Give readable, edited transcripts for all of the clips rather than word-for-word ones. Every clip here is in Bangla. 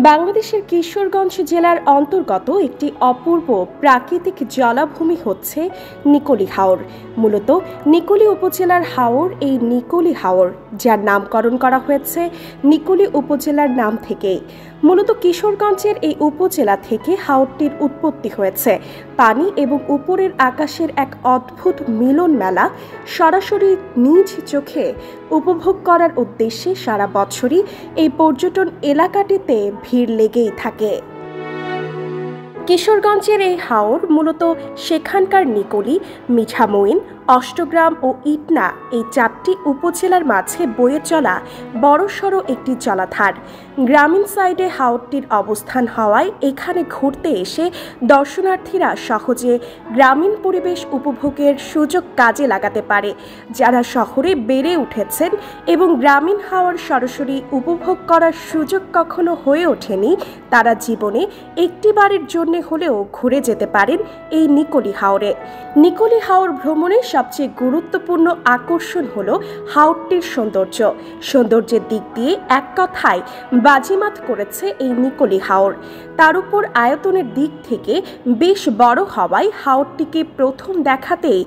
বাংলাদেশের কিশোরগঞ্জ জেলার অন্তর্গত একটি অপূর্ব প্রাকৃতিক জলাভূমি হচ্ছে নিকলী হাওর। মূলত নিকলী উপজেলার হাওর এই নিকলী হাওর, যার নামকরণ করা হয়েছে নিকলী উপজেলার নাম থেকেই। মূলত কিশোরগঞ্জের এই উপজেলা থেকে হাওরটির উৎপত্তি হয়েছে। পানি এবং উপরের আকাশের এক অদ্ভুত মিলন মেলা সরাসরি নিজ চোখে উপভোগ করার উদ্দেশ্যে সারা বছরই এই পর্যটন এলাকাটিতে ভিড় লেগেই থাকে। কিশোরগঞ্জের এই হাওর মূলত সেখানকার নিকলী, মিঠামইন, অষ্টগ্রাম ও ইটনা এই চারটি উপজেলার মাঝে বয়ে চলা বড়সড় একটি জলাধার। গ্রামীণ সাইডে হাওরটির অবস্থান হওয়ায় এখানে ঘুরতে এসে দর্শনার্থীরা সহজে গ্রামীণ পরিবেশ উপভোগের সুযোগ কাজে লাগাতে পারে। যারা শহরে বেড়ে উঠেছেন এবং গ্রামীণ হাওয়ার সরাসরি উপভোগ করার সুযোগ কখনো হয়ে ওঠেনি, তারা জীবনে একটিবারের জন্য হলেও ঘুরে যেতে পারেন এই নিকলী হাওরে। নিকলী হাওর ভ্রমণের সবচেয়ে গুরুত্বপূর্ণ আকর্ষণ হলো হাওরটির সৌন্দর্য। সৌন্দর্যের দিক দিয়ে এক কথায় বাজিমাত করেছে এই নিকলী হাওর। তার উপর আয়তনের দিক থেকে বেশ বড় হওয়ায় হাওরটিকে প্রথম দেখাতেই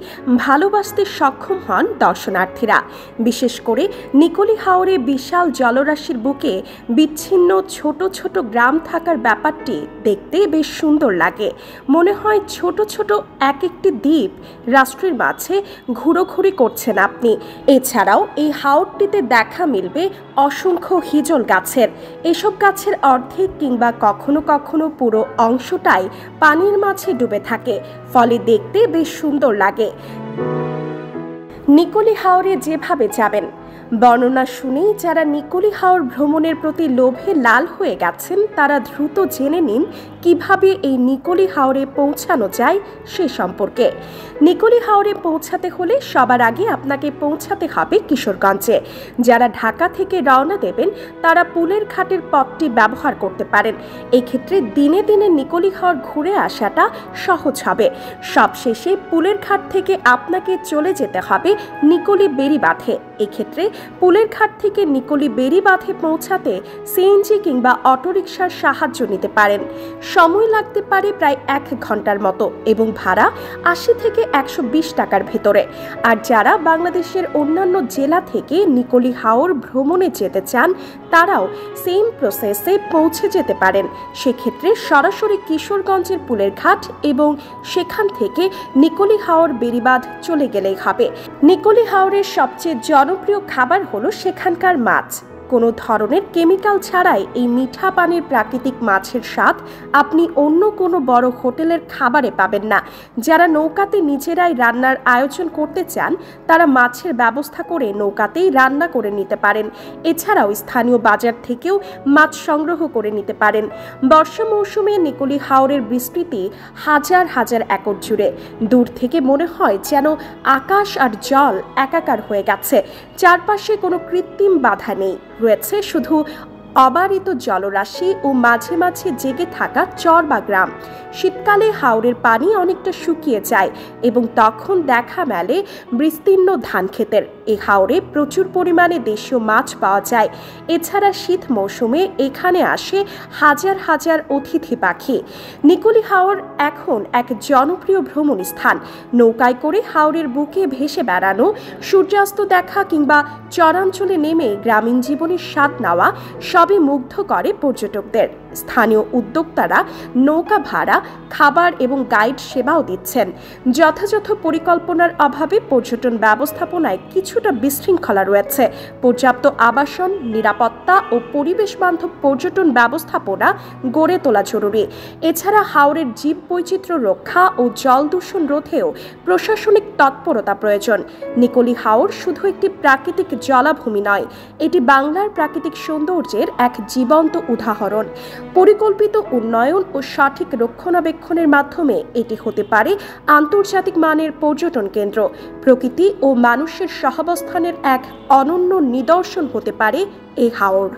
ভালোবাসতে সক্ষম হন দর্শনার্থীরা। বিশেষ করে নিকলী হাওরে বিশাল জলরাশির বুকে বিচ্ছিন্ন ছোট ছোট গ্রাম থাকার ব্যাপারটি দেখতে বেশ সুন্দর লাগে। মনে হয় ছোট ছোট এক একটি দ্বীপ রাষ্ট্রের মাঝে ঘুরোঘুরি করছেন আপনি। এছাড়াও এই হাওরটিতে দেখা মিলবে অসংখ্য হিজল গাছের। এসব গাছের অর্ধেক কিংবা কখনো কখনো পুরো অংশটাই পানির মাঝে ডুবে থাকে, ফলে দেখতে বেশ সুন্দর লাগে। নিকলী হাওরে যেভাবে যাবেন, বর্ণনা শুনেই যারা নিকলী হাওর ভ্রমণের প্রতি লোভে লাল হয়ে গেছেন তারা দ্রুত জেনে নিন কিভাবে এই নিকলী হাওরে পৌঁছানো যায় সে সম্পর্কে। নিকলী হাওরে পৌঁছাতে হলে সবার আগে আপনাকে পৌঁছাতে হবে কিশোরগঞ্জে। যারা ঢাকা থেকে রওনা দেবেন তারা পুলের ঘাটের পথটি ব্যবহার করতে পারেন। এক্ষেত্রে দিনে দিনে নিকলী হাওর ঘুরে আসাটা সহজ হবে। সবশেষে পুলের ঘাট থেকে আপনাকে চলে যেতে হবে নিকলী বেড়িবাঁধে। এক্ষেত্রে পুলের ঘাট থেকে নিকলী বেড়িবাঁধে পৌঁছাতে সিএনজি কিংবা অটোরিকশার সাহায্য নিতে পারেন। সময় লাগতে পারে প্রায় 1 ঘন্টার মতো এবং ভাড়া 80 থেকে 120 টাকার ভেতরে। আর যারা বাংলাদেশের অন্যান্য জেলা থেকে নিকলী হাওর ভ্রমণে যেতে চান তারাও সেম প্রসেসে পৌঁছে যেতে পারেন। সেক্ষেত্রে সরাসরি কিশোরগঞ্জের পুলের ঘাট এবং সেখান থেকে নিকলী হাওর বেড়িবাঁধ চলে গেলেই হবে। নিকলী হাওরের সবচেয়ে জনপ্রিয় খাবার হলো সেখানকার মাছ। কোনো ধরনের কেমিক্যাল ছাড়াই এই মিঠা পানির প্রাকৃতিক মাছের স্বাদ আপনি অন্য কোনো বড় হোটেলের খাবারে পাবেন না। যারা নৌকাতে নিজেরাই রান্নার আয়োজন করতে চান তারা মাছের ব্যবস্থা করে নৌকাতেই রান্না করে নিতে পারেন। এছাড়াও স্থানীয় বাজার থেকেও মাছ সংগ্রহ করে নিতে পারেন। বর্ষা মৌসুমে নিকলী হাওরের বিস্তৃতি হাজার হাজার একর জুড়ে। দূর থেকে মনে হয় যেন আকাশ আর জল একাকার হয়ে গেছে। চারপাশে কোনো কৃত্রিম বাধা নেই, রয়েছে শুধু অবারিত জলরাশি ও মাঝে মাঝে জেগে থাকা চর বা গ্রাম। শীতকালে হাওরের পানি অনেকটা শুকিয়ে যায় এবং তখন দেখা মেলে বিস্তীর্ণ ধান ক্ষেতের। এই হাওরে প্রচুর পরিমাণে দেশীয় মাছ পাওয়া যায়। এছাড়া শীত মৌসুমে এখানে আসে হাজার হাজার অতিথি পাখি। নিকলী হাওর এখন এক জনপ্রিয় ভ্রমণ স্থান। নৌকায় করে হাওরের বুকে ভেসে বেড়ানো, সূর্যাস্ত দেখা কিংবা চরাঞ্চলে নেমে গ্রামীণ জীবনের স্বাদ নেওয়া সবই মুগ্ধ করে পর্যটকদের। স্থানীয় উদ্যোক্তারা নৌকা ভাড়া, খাবার এবং গাইড সেবাও দিচ্ছেন। যথাযথ পরিকল্পনার অভাবে পর্যটন ব্যবস্থাপনায় কিছুটা বিশৃঙ্খলা রয়েছে। পর্যাপ্ত আবাসন, নিরাপত্তা ও পরিবেশ বান্ধব পর্যটন ব্যবস্থাপনা গড়ে তোলা জরুরি। এছাড়া হাওরের জীব বৈচিত্র্য রক্ষা ও জল দূষণ রোধেও প্রশাসনিক তৎপরতা প্রয়োজন। নিকলী হাওর শুধু একটি প্রাকৃতিক জলাভূমি নয়, এটি বাংলার প্রাকৃতিক সৌন্দর্যের এক জীবন্ত উদাহরণ। পরিকল্পিত উন্নয়ন ও সঠিক রক্ষণাবেক্ষণের মাধ্যমে এটি হতে পারে আন্তর্জাতিক মানের পর্যটন কেন্দ্র। প্রকৃতি ও মানুষের সহাবস্থানের এক অনন্য নিদর্শন হতে পারে এই হাওর।